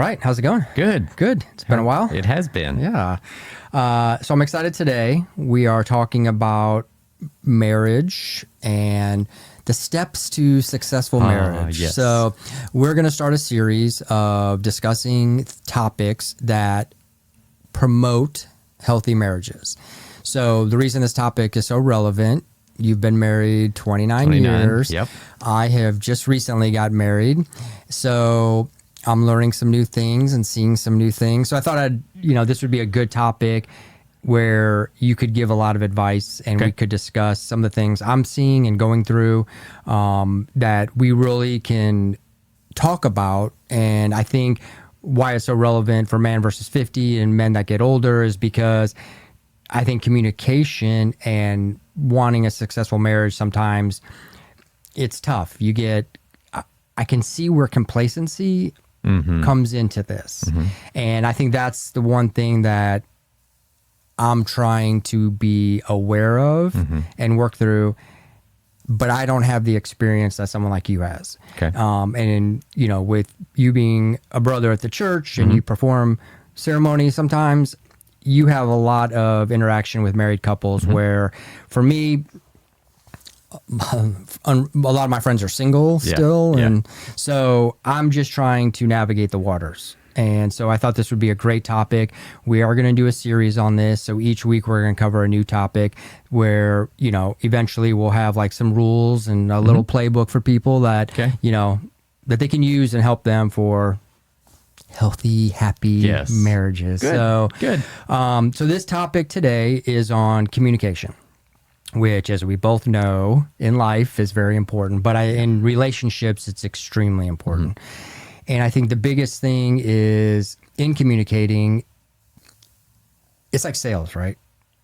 right. How's it going? Good. Good. It's been a while. It has been. Yeah. So I'm excited today. We are talking about marriage and the steps to successful marriage. Yes. So we're going to start a series of discussing topics that promote healthy marriages. So the reason this topic is so relevant, you've been married 29 years. Yep. I have just recently got married. So I'm learning some new things and seeing some new things. So I thought this would be a good topic where you could give a lot of advice and we could discuss some of the things I'm seeing and going through that we really can talk about. And I think why it's so relevant for man versus 50 and men that get older is because I think communication and wanting a successful marriage, sometimes it's tough. I can see where complacency comes into this. And I think that's the one thing that I'm trying to be aware of and work through, but I don't have the experience that someone like you has. Okay. And with you being a brother at the church and you perform ceremonies sometimes, you have a lot of interaction with married couples where for me, a lot of my friends are single still. And so I'm just trying to navigate the waters. And so I thought this would be a great topic. We are going to do a series on this. So each week we're going to cover a new topic where, eventually we'll have like some rules and a little playbook for people that, that they can use and help them for healthy, happy marriages. Good. So this topic today is on communication, which, as we both know, in life is very important, but in relationships, it's extremely important. And I think the biggest thing is in communicating, it's like sales, right?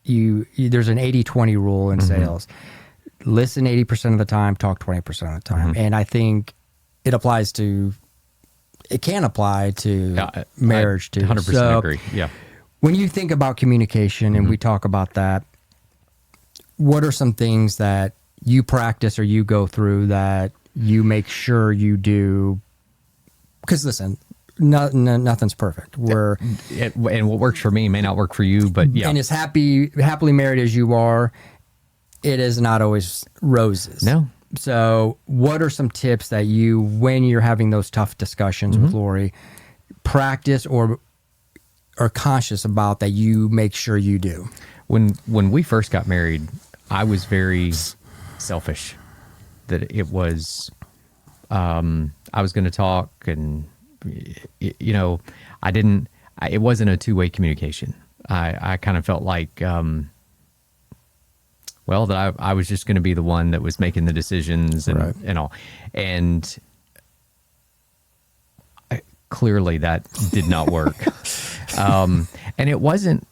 There's an 80-20 rule in sales. Listen 80% of the time, talk 20% of the time. And I think it can apply to marriage too. 100% agree. Yeah. When you think about communication and we talk about that, what are some things that you practice or you go through that you make sure you do? Because listen, nothing's perfect. And what works for me may not work for you, but yeah. And as happily married as you are, it is not always roses. No. So what are some tips that you, when you're having those tough discussions with Lori, practice or are conscious about that you make sure you do? When we first got married, I was very selfish. That it was, I was going to talk, and it wasn't a two-way communication. I kind of felt like, that I was just going to be the one that was making the decisions and all. And clearly that did not work. And it wasn't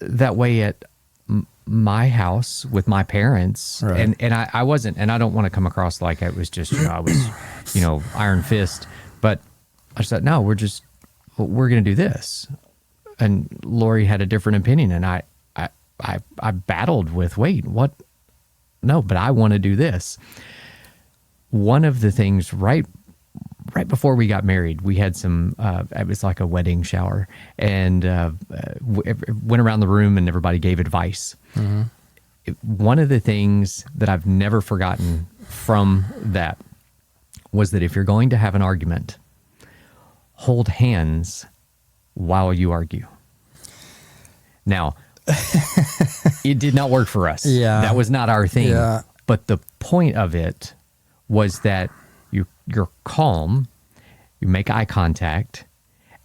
that way at my house with my parents. And I wasn't, and I don't want to come across like I was just, I was, iron fist, but I just thought, no, we're going to do this. And Lori had a different opinion, and I battled with, what? No, but I want to do this. One of the things right before we got married, we had it was like a wedding shower, and went around the room and everybody gave advice. One of the things that I've never forgotten from that was that if you're going to have an argument, hold hands while you argue. Now, it did not work for us. Yeah. That was not our thing. Yeah. But the point of it was that you're calm, you make eye contact,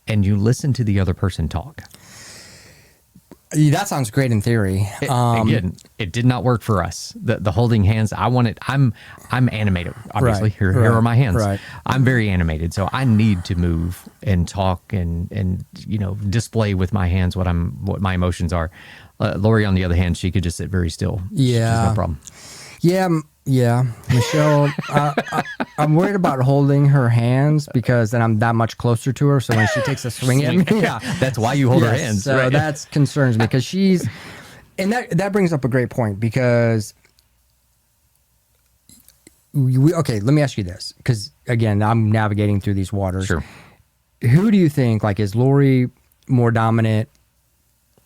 and you listen to the other person talk. That sounds great in theory. Again, it did not work for us. The holding hands, I'm animated, obviously. Here are my hands. Right. I'm very animated, so I need to move and talk and display with my hands what my emotions are. Lori, on the other hand, she could just sit very still. Yeah. No problem. Yeah. Michelle, I'm worried about holding her hands because then I'm that much closer to her. So when she takes a swing at me, that's why you hold her hands. So that concerns me because and that brings up a great point because let me ask you this, because again, I'm navigating through these waters. Sure. who do you think, like, is Lori more dominant?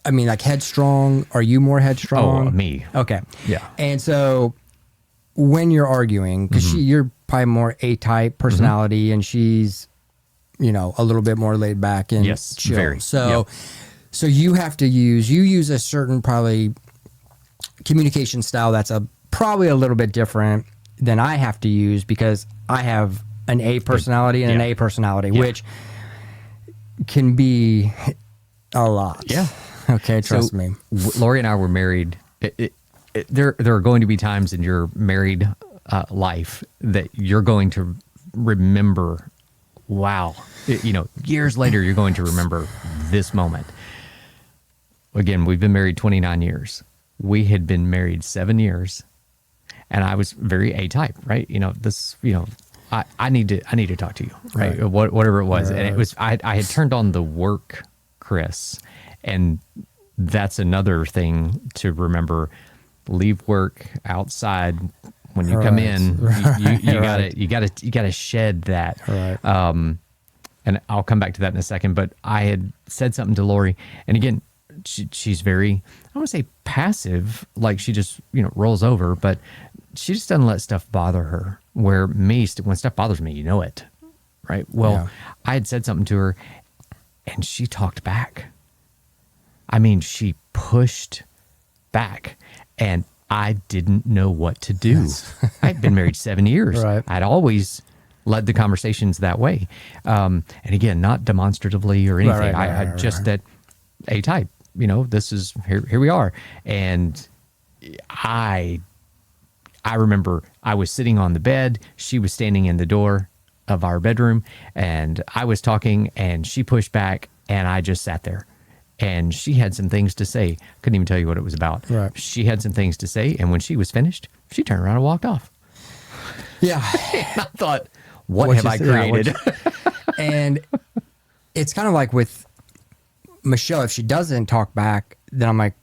I mean, like, headstrong. Are you more headstrong? Oh, me. Okay. Yeah. And so when you're arguing, because you're probably more A-type personality, and she's, you know, a little bit more laid back and chill. Very. So, so you have to use a certain probably communication style that's probably a little bit different than I have to use, because I have an A personality and an A personality, which can be a lot. Yeah. Okay, trust me. Lori and I were married. There are going to be times in your married life that you're going to remember, wow, you know, years later, you're going to remember this moment. Again, we've been married 29 years. We had been married 7 years, and I was very A-type, right? You know, this, you know, I need to talk to you, right? Whatever it was. Right. And it was, I had turned on the work Chris, and that's another thing to remember. Leave work outside when you come in. You gotta shed that. Right. And I'll come back to that in a second. But I had said something to Lori, and again, she's very, I don't want to say passive, like she just, you know, rolls over, but she just doesn't let stuff bother her. Where me, when stuff bothers me, you know it, right? Well, I had said something to her, and she talked back. I mean, she pushed back, and I didn't know what to do. Yes. I'd been married 7 years. Right. I'd always led the conversations that way. And again, not demonstratively or anything. I just that A-type, you know, this is, here we are. And I remember I was sitting on the bed. She was standing in the door of our bedroom, and I was talking, and she pushed back, and I just sat there. And she had some things to say. Couldn't even tell you what it was about. Right. She had some things to say, and when she was finished, she turned around and walked off. Yeah. And I thought, what have I created? And it's kind of like with Michelle, if she doesn't talk back, then I'm like,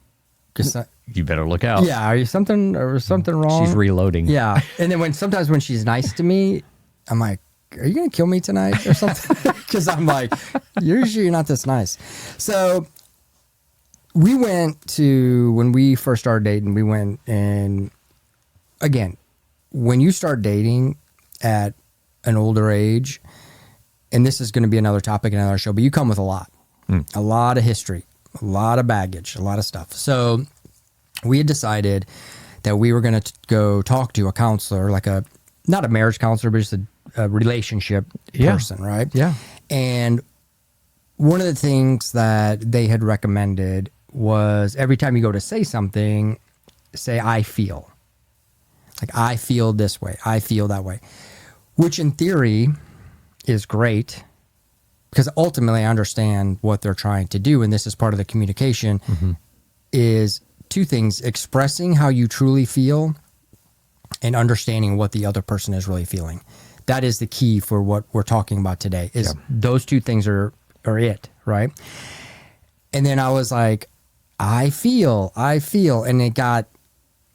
you better look out. Yeah, are you something wrong? She's reloading. Yeah. And then sometimes when she's nice to me, I'm like, are you going to kill me tonight or something? Because I'm like, usually you're not this nice. So we went to, when we first started dating, we went, and again, when you start dating at an older age, and this is going to be another topic in another show, but you come with a lot of history, a lot of baggage, a lot of stuff. So we had decided that we were going to go talk to a counselor, like not a marriage counselor, but just a relationship person, right? Yeah. And one of the things that they had recommended was every time you go to say something, say, I feel. Like, I feel this way. I feel that way. Which in theory is great, because ultimately I understand what they're trying to do. And this is part of the communication, is two things: expressing how you truly feel and understanding what the other person is really feeling. That is the key for what we're talking about today, is those two things are it, right? And then I was like, I feel, and it got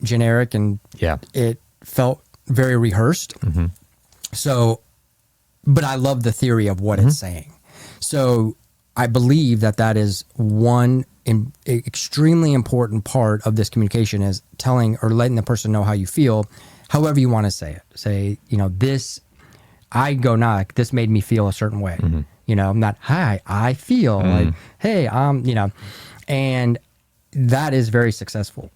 generic, and it felt very rehearsed. So, but I love the theory of what it's saying. So I believe that is one extremely important part of this communication, is telling or letting the person know how you feel, however you want to say it. Say, you know, this, I go, nah, like, this made me feel a certain way. You know, I'm not, hi, I feel like, hey, you know, and that is very successful,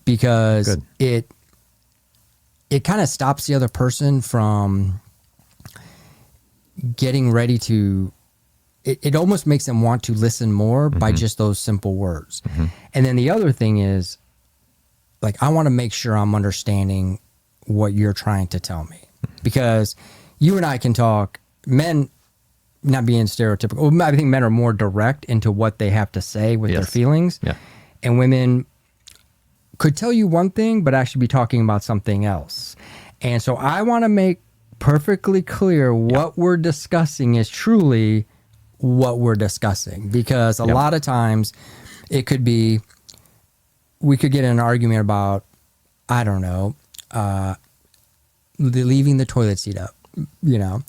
because it kind of stops the other person from getting ready to, it almost makes them want to listen more by just those simple words. And then the other thing is, like, I want to make sure I'm understanding what you're trying to tell me, because you and I can talk, men, not being stereotypical, I think men are more direct into what they have to say with their feelings. And women could tell you one thing, but actually be talking about something else. And so I want to make perfectly clear what we're discussing is truly what we're discussing, because a lot of times it could be, we could get in an argument about, I don't know, leaving the toilet seat up, you know.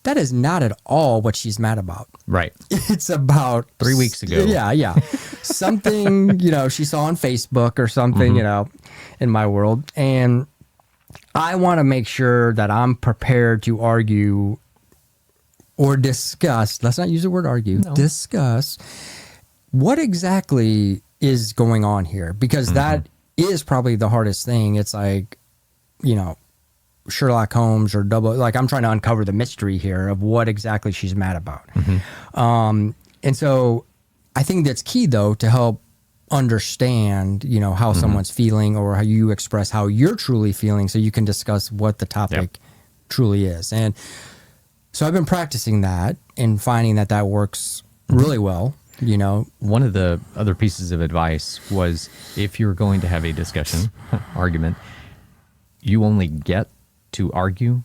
that is not at all what she's mad about. Right. It's about 3 weeks ago. Yeah. Something, she saw on Facebook or something, in my world. And I want to make sure that I'm prepared to argue or discuss. Let's not use the word argue. No. Discuss what exactly is going on here, because that is probably the hardest thing. It's like, Sherlock Holmes or I'm trying to uncover the mystery here of what exactly she's mad about. And so I think that's key, though, to help understand, how someone's feeling, or how you express how you're truly feeling, so you can discuss what the topic truly is. And so I've been practicing that and finding that works really well. One of the other pieces of advice was, if you're going to have a discussion, argument, you only get to argue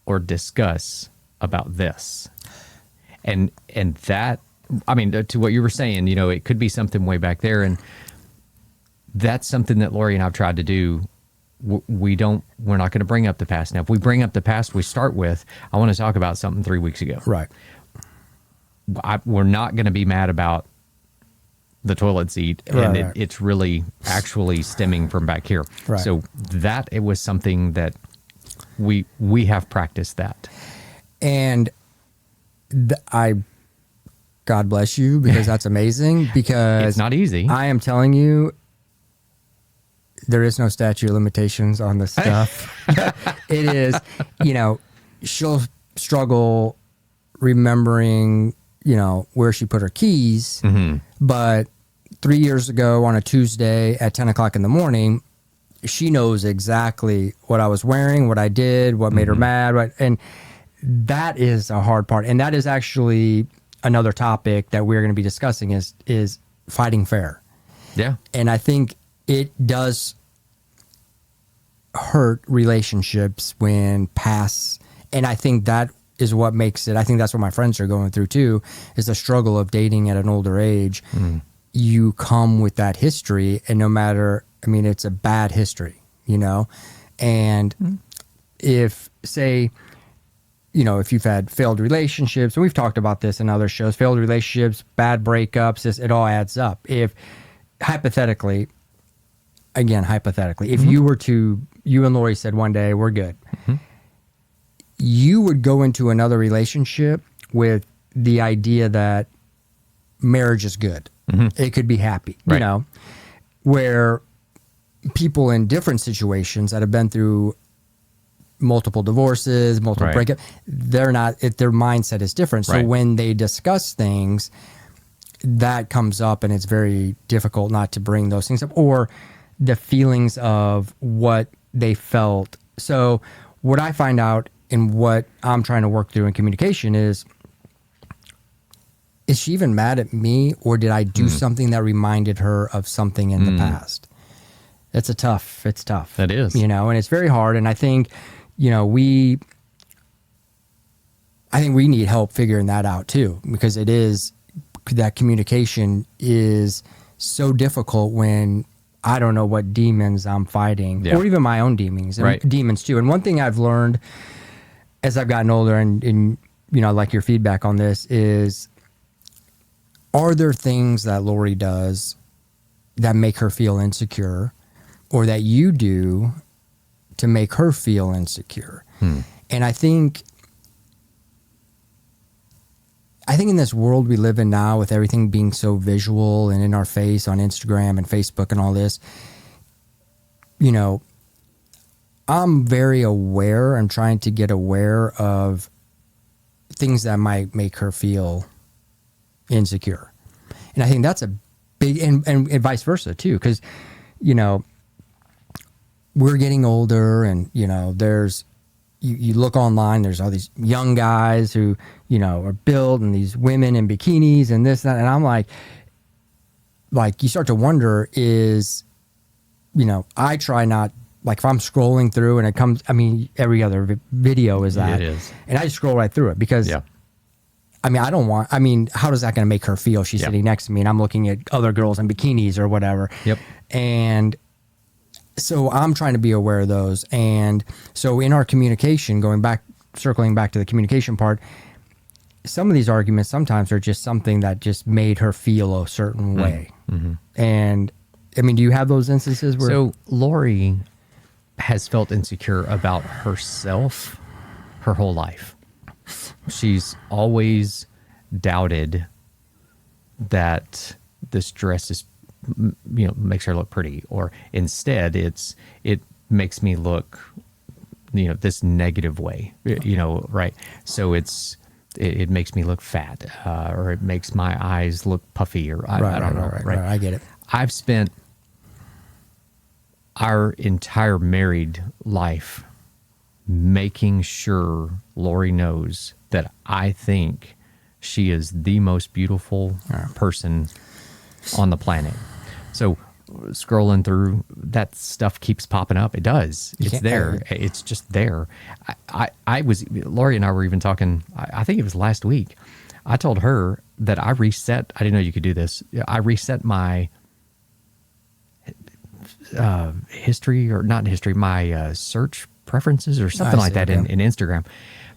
or discuss about this. And that, to what you were saying, it could be something way back there. And that's something that Lori and I've tried to do. We're not going to bring up the past. Now, if we bring up the past, we start with, I want to talk about something 3 weeks ago. Right. We're not going to be mad about the toilet seat, and it's really actually stemming from back here. Right. So it was something that we have practiced that. And God bless you, because that's amazing, because it's not easy. I am telling you, there is no statute of limitations on this stuff. It is, she'll struggle remembering, where she put her keys, but 3 years ago on a Tuesday at 10 o'clock in the morning, she knows exactly what I was wearing, what I did, what made her mad. And that is a hard part. And that is actually another topic that we're going to be discussing is fighting fair. Yeah. And I think it does hurt relationships when past, and I think that is what makes it, I think that's what my friends are going through too, is the struggle of dating at an older age. You come with that history, and no matter, it's a bad history, and if, say, if you've had failed relationships, and we've talked about this in other shows, failed relationships, bad breakups, it all adds up. If hypothetically, if you and Lori said one day, we're good, you would go into another relationship with the idea that marriage is good. It could be happy, where people in different situations that have been through multiple divorces, multiple breakups, their mindset is different. So when they discuss things, that comes up, and it's very difficult not to bring those things up, or the feelings of what they felt. So what I find out, and what I'm trying to work through in communication, is she even mad at me, or did I do something that reminded her of something in the past? It's tough. That is. And it's very hard. And I think, we need help figuring that out too, because it is, that communication is so difficult when I don't know what demons I'm fighting, or even my own demons, and demons too. And one thing I've learned as I've gotten older, and like your feedback on this, is, are there things that Lori does that make her feel insecure, or that you do to make her feel insecure? And I think in this world we live in now, with everything being so visual and in our face on Instagram and Facebook and all this, I'm very aware and trying to get aware of things that might make her feel insecure. And I think that's a big, and vice versa too, because, we're getting older, and, there's, you look online, there's all these young guys who, are built, and these women in bikinis and this, that, and I'm like, you start to wonder, is, I try not, like, if I'm scrolling through and it comes, every other video is that. It is. And I just scroll right through it, because I don't want, how does that going to make her feel? She's sitting next to me, and I'm looking at other girls in bikinis or whatever. And so I'm trying to be aware of those. And so in our communication, going back circling back to the communication part, some of these arguments sometimes are just something that just made her feel a certain way. Mm-hmm. And I mean, do you have those instances where? So Lori has felt insecure about herself her whole life. She's always doubted that this dress is, makes her look pretty, or instead it makes me look, this negative way, right? So it makes me look fat, or it makes my eyes look puffy, or I don't know. Right. I get it. I've spent our entire married life making sure Lori knows that I think she is the most beautiful person on the planet. So scrolling through, that stuff keeps popping up. It does. It's there. It's just there. Lori and I were even talking, I think it was last week. I told her that I didn't know you could do this. I reset my history, or not history, my search preferences or something like that in Instagram,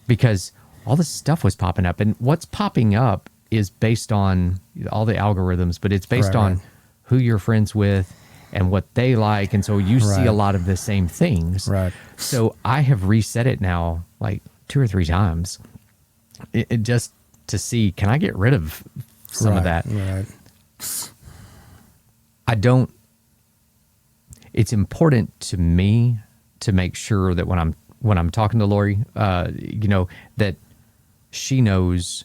because all this stuff was popping up, and what's popping up is based on all the algorithms, but it's based on who you're friends with and what they like. And so you see a lot of the same things. Right. So I have reset it now like 2 or 3 times, it just to see, can I get rid of some of that? Right. It's important to me to make sure that when I'm talking to Lori, that she knows,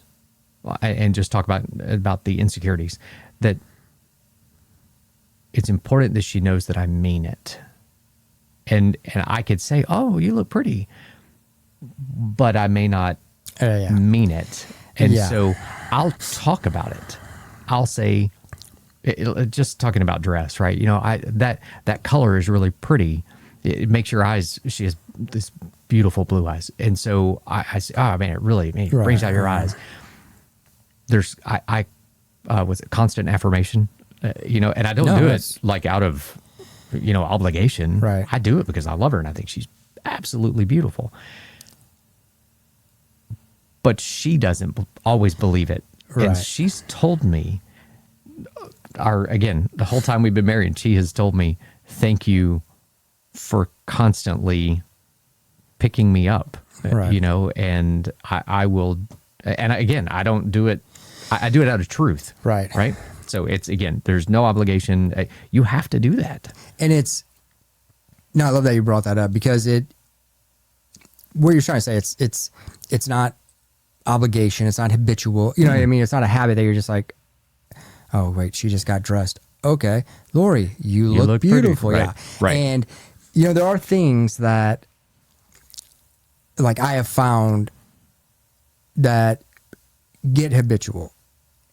and just talk about the insecurities, that it's important that she knows that I mean it. And I could say, "Oh, you look pretty," but I may not mean it. And so I'll talk about it. I'll say, just talking about dress, right? That color is really pretty. It makes your eyes. She has this beautiful blue eyes, and so I say, "Oh man, it really brings out your eyes." There's was it constant affirmation, and I don't do it like out of obligation. Right. I do it because I love her and I think she's absolutely beautiful. But she doesn't always believe it, and she's told me, the whole time we've been married, she has told me, "Thank you for constantly picking me up," and I will, and again, I don't do it. I do it out of truth. Right. So it's, again, there's no obligation. You have to do that. And I love that you brought that up, because what you're trying to say, it's not obligation. It's not habitual. You know what I mean? It's not a habit that you're just like, "Oh, wait, she just got dressed. Okay. Lori, you look beautiful." Pretty. Right. And, there are things that, like, I have found that get habitual.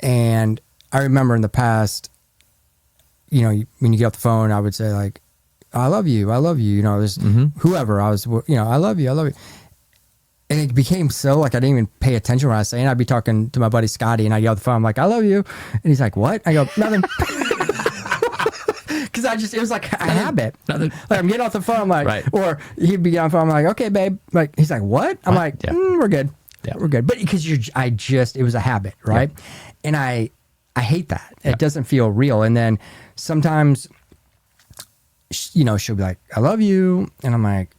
And I remember in the past, when you get off the phone, I would say, like, "I love you. There's whoever I was, "I love you. I love you." And it became so, like, I didn't even pay attention when I was saying. I'd be talking to my buddy Scotty, and I get off the phone, I'm like, "I love you." And he's like, "What?" I go, "Nothing." Because it was like a habit. Like, I'm getting off the phone, I'm like, or he'd be on the phone, I'm like, "Okay, babe." Like, he's like, "What?" I'm like, "We're good. Yeah. We're good." But because it was a habit, right? Yeah. And I hate that. It doesn't feel real. And then sometimes, she'll be like, "I love you." And I'm like,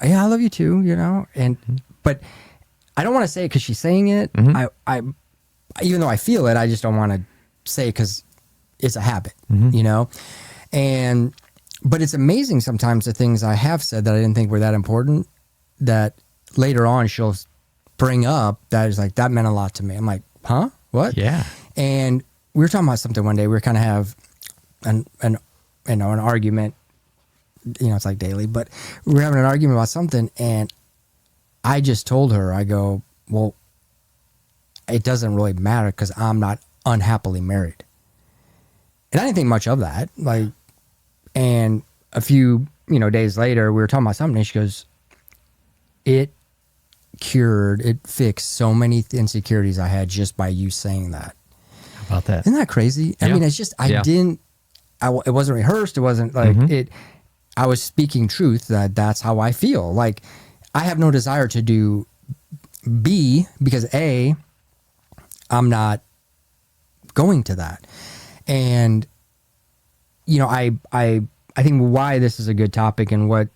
"Yeah, I love you too," and, but I don't want to say it because she's saying it. I even though I feel it, I just don't want to say it because it's a habit, but it's amazing sometimes the things I have said that I didn't think were that important, that later on she'll bring up, that is like, "That meant a lot to me." I'm like, "Huh? What?" Yeah. And we were talking about something one day. We were kind of have an argument. It's like daily, but we were having an argument about something, and I just told her, I go, "Well, it doesn't really matter because I'm not unhappily married." And I didn't think much of that. Like, and a few, days later, we were talking about something, and she goes, it fixed so many insecurities I had just by you saying that." How about that? Isn't that crazy? Yeah. I mean, it's just, it wasn't rehearsed. It wasn't like I was speaking truth, that's how I feel. Like, I have no desire to do B because A, I'm not going to that. And, you know, I think why this is a good topic and what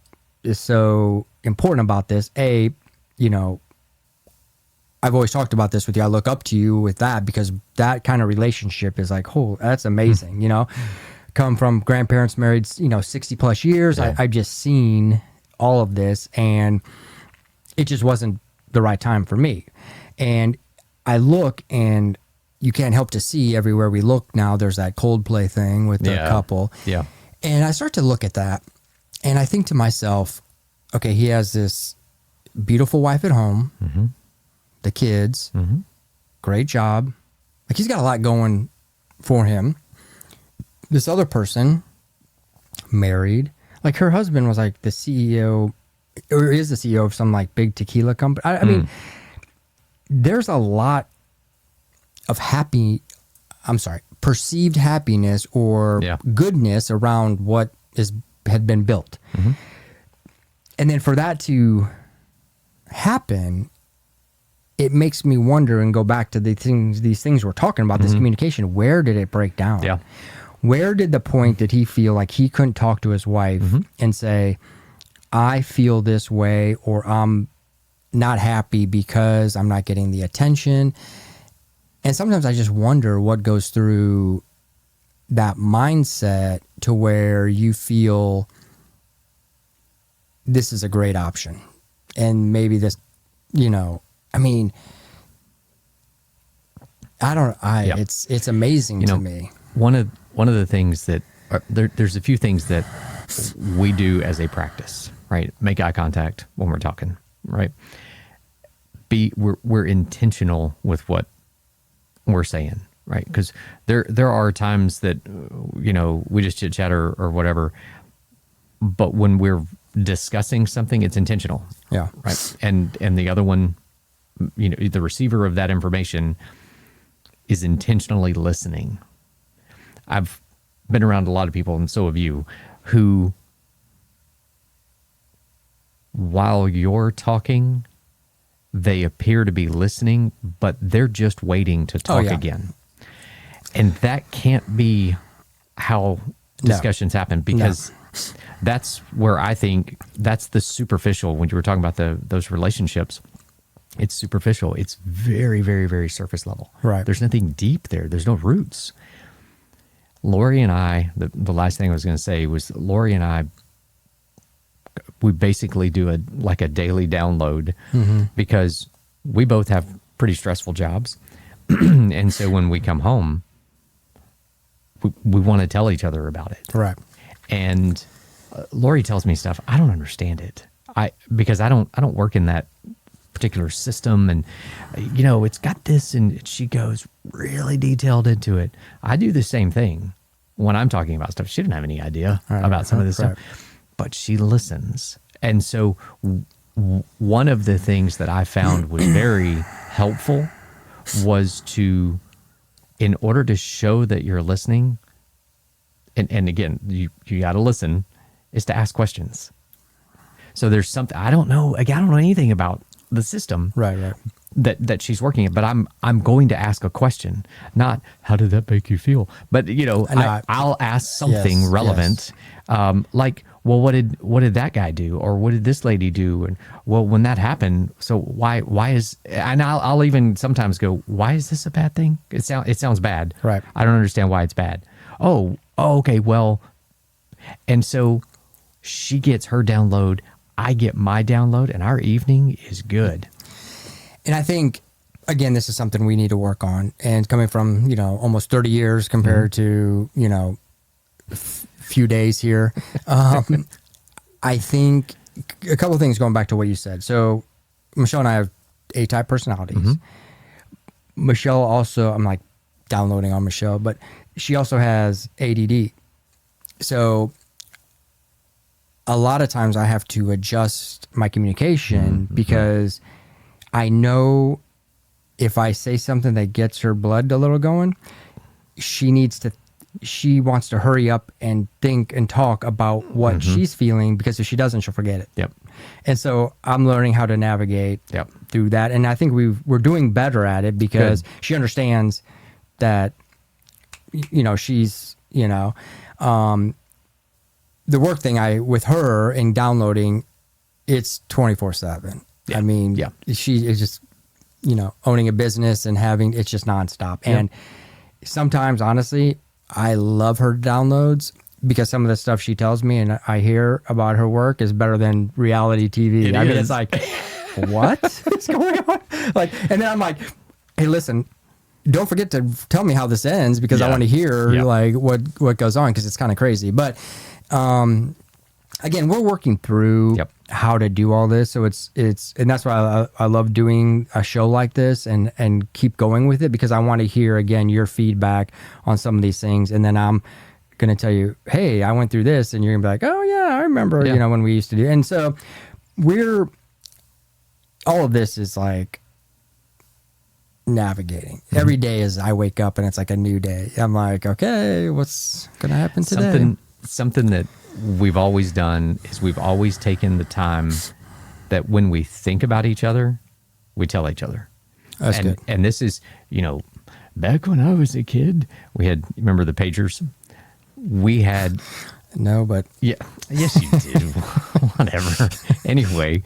is so important about this, A, you know, I've always talked about this with you. I look up to you with that because that kind of relationship is like, oh, that's amazing. You know, come from grandparents married, you know, 60 plus years. Yeah. I've just seen all of this and it just wasn't the right time for me. And I look and you can't help to see everywhere we look now, there's that Coldplay thing with the couple. Yeah. And I start to look at that and I think to myself, okay, he has this beautiful wife at home, the kids, great job. Like he's got a lot going for him. This other person, married, like her husband was like the CEO or is the CEO of some like big tequila company. I mean, there's a lot of perceived happiness or goodness around what had been built. And then for that to happen, it makes me wonder and go back to these things we're talking about, this communication. Where did it break down? Yeah. Where did the point did he feel like he couldn't talk to his wife and say, I feel this way, or I'm not happy because I'm not getting the attention? And sometimes I just wonder what goes through that mindset to where you feel this is a great option. And maybe this, you know, I mean, it's amazing to me. One of the things that there's a few things that we do as a practice, right? Make eye contact when we're talking, right? We're intentional with what we're saying, right? Because there are times that, you know, we just chit chat or whatever, but when we're discussing something, it's intentional. Yeah. Right. And the other one, you know, the receiver of that information is intentionally listening. I've been around a lot of people, and so have you, who, while you're talking, they appear to be listening, but they're just waiting to talk again. And that can't be how discussions happen, because that's where I think that's the superficial. When you were talking about those relationships, it's superficial. It's very, very, very surface level. Right. There's nothing deep there. There's no roots. Lori and I, the last thing I was going to say was Lori and I, we basically do a daily download because we both have pretty stressful jobs. And so when we come home, we want to tell each other about it. Right. And Lori tells me stuff. I don't understand it. Because I don't work in that particular system, and you know, it's got this, and she goes really detailed into it. I do the same thing when I'm talking about stuff. She didn't have any idea about some of this stuff, but she listens. And so one of the things that I found was very helpful was to, in order to show that you're listening, and again, you got to listen, is to ask questions. So there's something, I don't know anything about the system that she's working at, but I'm going to ask a question, not how did that make you feel, but you know, I'll ask something relevant, like, well, what did that guy do, or what did this lady do, and well, when that happened, so why is, and I'll even sometimes go, why is this a bad thing? It sounds bad, right? I don't understand why it's bad. Oh, okay, well, and so she gets her download, I get my download, and our evening is good. And I think, again, this is something we need to work on. And coming from, you know, almost 30 years compared to, you know, few days here, I think a couple of things going back to what you said. So Michelle and I have A-type personalities. Michelle also, I'm like downloading on Michelle, but she also has ADD. So a lot of times I have to adjust my communication because I know if I say something that gets her blood a little going, she wants to hurry up and think and talk about what she's feeling, because if she doesn't, she'll forget it. Yep. And so I'm learning how to navigate through that. And I think we're doing better at it because she understands that, she's, the work thing with her and downloading, it's 24/7. I mean, she is just, owning a business and it's just nonstop. And sometimes, honestly, I love her downloads because some of the stuff she tells me and I hear about her work is better than reality TV. Mean, it's like, what is going on? And then I'm like, hey, listen, don't forget to tell me how this ends because I want to hear what goes on because it's kind of crazy. But again, we're working through how to do all this. So it's and that's why I love doing a show like this and keep going with it because I want to hear again your feedback on some of these things. And then I'm going to tell you, hey, I went through this, and you're going to be like, oh yeah, I remember, when we used to do. And so all of this is like navigating. Every day as I wake up and it's like a new day. I'm like, okay, what's going to happen today? Something that we've always done is we've always taken the time that when we think about each other, we tell each other. That's good. And this is, back when I was a kid, remember the pagers? We had... No, but... Yeah. Yes, you did. Whatever. Anyway,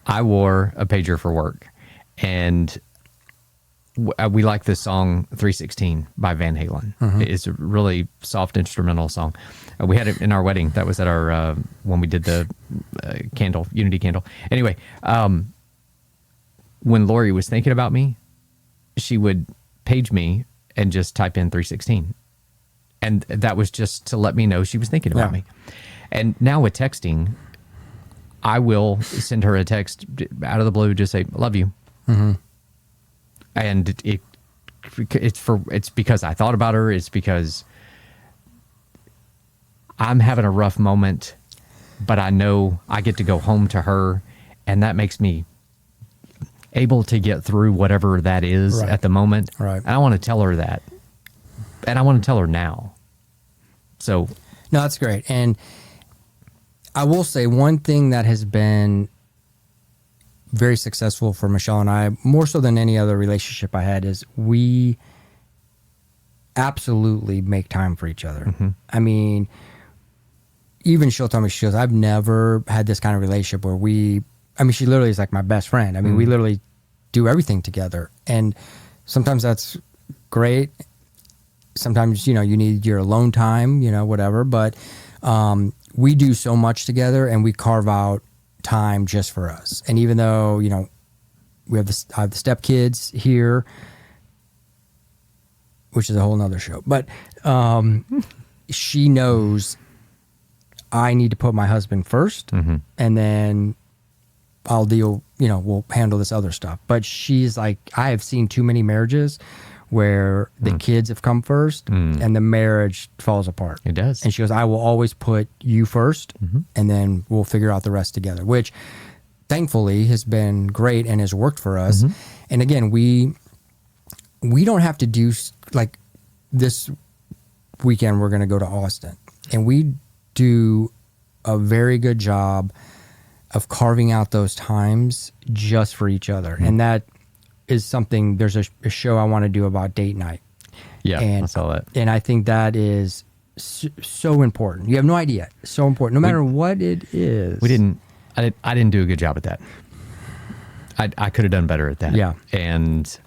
I wore a pager for work. And we like the song 316 by Van Halen. Mm-hmm. It's a really soft instrumental song. We had it in our wedding. That was at our, when we did the Unity candle. Anyway, when Lori was thinking about me, she would page me and just type in 316. And that was just to let me know she was thinking about me. And now with texting, I will send her a text out of the blue, just say, love you. Mm-hmm. And it's because I thought about her. It's because I'm having a rough moment, but I know I get to go home to her, and that makes me able to get through whatever that is at the moment. Right. And I want to tell her that. And I want to tell her now. So. No, that's great. And I will say one thing that has been very successful for Michelle and I, more so than any other relationship I had, is we absolutely make time for each other. Mm-hmm. I mean, even she'll tell me, she goes, I've never had this kind of relationship where she literally is like my best friend. I mean, we literally do everything together. And sometimes that's great. Sometimes, you need your alone time, whatever. But we do so much together, and we carve out time just for us. And even though, I have the stepkids here, which is a whole nother show, but she knows I need to put my husband first, and then I'll deal, we'll handle this other stuff. But she's like, I have seen too many marriages where the kids have come first and the marriage falls apart. It does. And she goes, I will always put you first, and then we'll figure out the rest together, which thankfully has been great and has worked for us. And again, we don't have to do, like, this weekend we're going to go to Austin, and we do a very good job of carving out those times just for each other. And that is something, there's a show I want to do about date night. Yeah, I saw that. And I think that is so important. You have no idea. So important, no matter what it is. I didn't do a good job at that. I could have done better at that. Yeah. And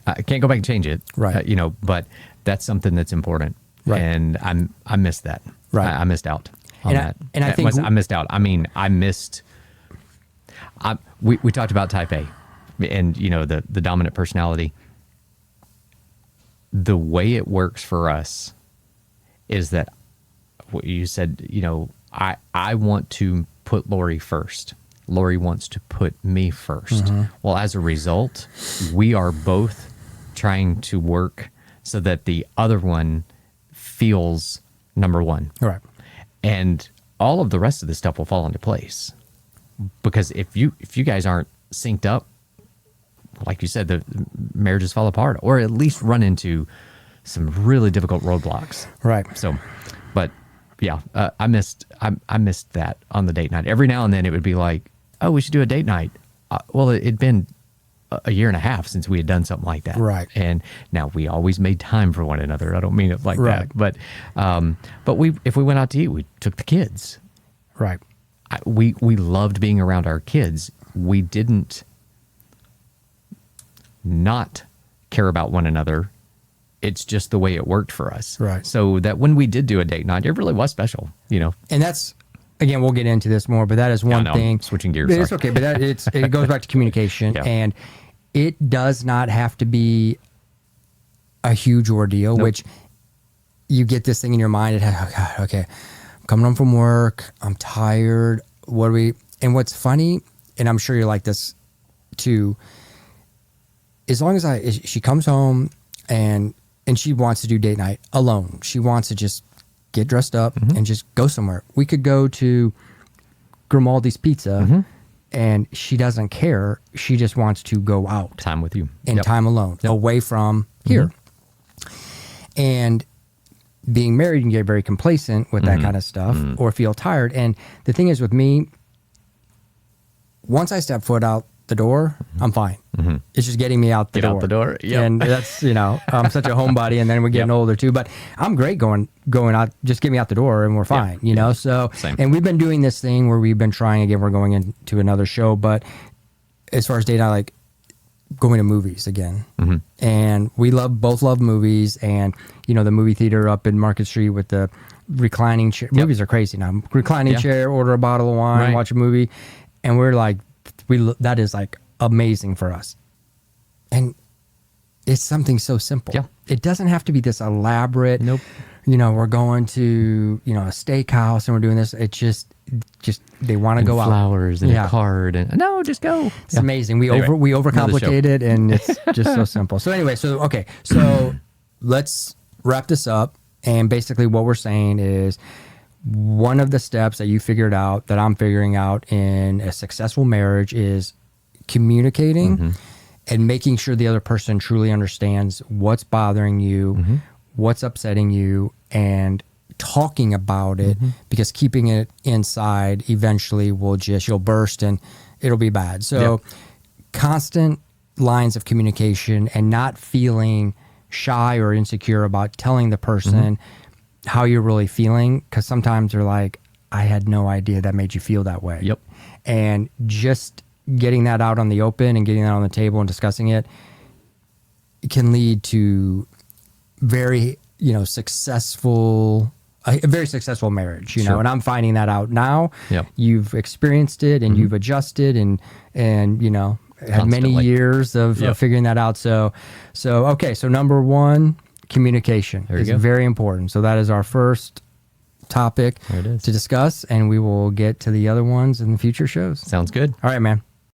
I can't go back and change it. Right. But that's something that's important. Right. And I missed that. Right. I missed out on that. And I think I missed out. I mean, we talked about type A. And, the dominant personality. The way it works for us is that what you said, I want to put Lori first. Lori wants to put me first. Well, as a result, we are both trying to work so that the other one feels number one. Right. And all of the rest of this stuff will fall into place. Because if you guys aren't synced up, like you said, the marriages fall apart, or at least run into some really difficult roadblocks. Right. So, but yeah, I missed that on the date night. Every now and then it would be like, oh, we should do a date night. Well, it'd been a year and a half since we had done something like that. Right. And now we always made time for one another. I don't mean it like Right. that, but if we went out to eat, we took the kids. Right. We loved being around our kids. We didn't not care about one another. It's just the way it worked for us. Right. So that when we did do a date night, it really was special, you know. And that's, again, we'll get into this more, but that is one no, thing. I'm switching gears. It's Sorry. okay, but it goes back to communication, Yeah. and it does not have to be a huge ordeal. Nope. Which you get this thing in your mind. Oh God, okay, I'm coming home from work. I'm tired. What do we? And what's funny, and I'm sure you're like this too. As long as she comes home and she wants to do date night alone. She wants to just get dressed up and just go somewhere. We could go to Grimaldi's Pizza and she doesn't care. She just wants to go out. Time with you. And Yep. time alone, Yep. away from here. And being married, you can get very complacent with that kind of stuff or feel tired. And the thing is with me, once I step foot out the door, I'm fine. It's just getting me out the Get door. out the door. Yep. And that's, I'm such a homebody, and then we're getting Yep. older too. But I'm great going out, just get me out the door and we're fine, So, Same. and we've been doing this thing where we've been trying, again, we're going into another show, but as far as date, I like going to movies again. And we both love movies, and, the movie theater up in Market Street with the reclining chair. Yep. Movies are crazy now. Reclining Yeah. chair, order a bottle of wine, Right. watch a movie. And we're like, that is like amazing for us. And it's something so simple. Yeah. It doesn't have to be this elaborate, Nope. We're going to, a steakhouse and we're doing this. It's just they want to go out. Flowers and Yeah. a card and no, just go. It's amazing. We overcomplicate it, and it's just so simple. So anyway, so let's wrap this up. And basically what we're saying is, one of the steps that you figured out, that I'm figuring out in a successful marriage, is communicating and making sure the other person truly understands what's bothering you, what's upsetting you, and talking about it, because keeping it inside eventually you'll burst and it'll be bad. So constant lines of communication, and not feeling shy or insecure about telling the person how you're really feeling, because sometimes they're like, I had no idea that made you feel that way. Yep. And just getting that out on the open and getting that on the table and discussing it can lead to very, successful, a very successful marriage, Sure. and I'm finding that out now. Yep. You've experienced it, and you've adjusted and had many Constantly. years of Yep. figuring that out. So number one, communication There you is go. very important. So that is our first topic There it is. to discuss, and we will get to the other ones in the future shows. Sounds good. All right, man.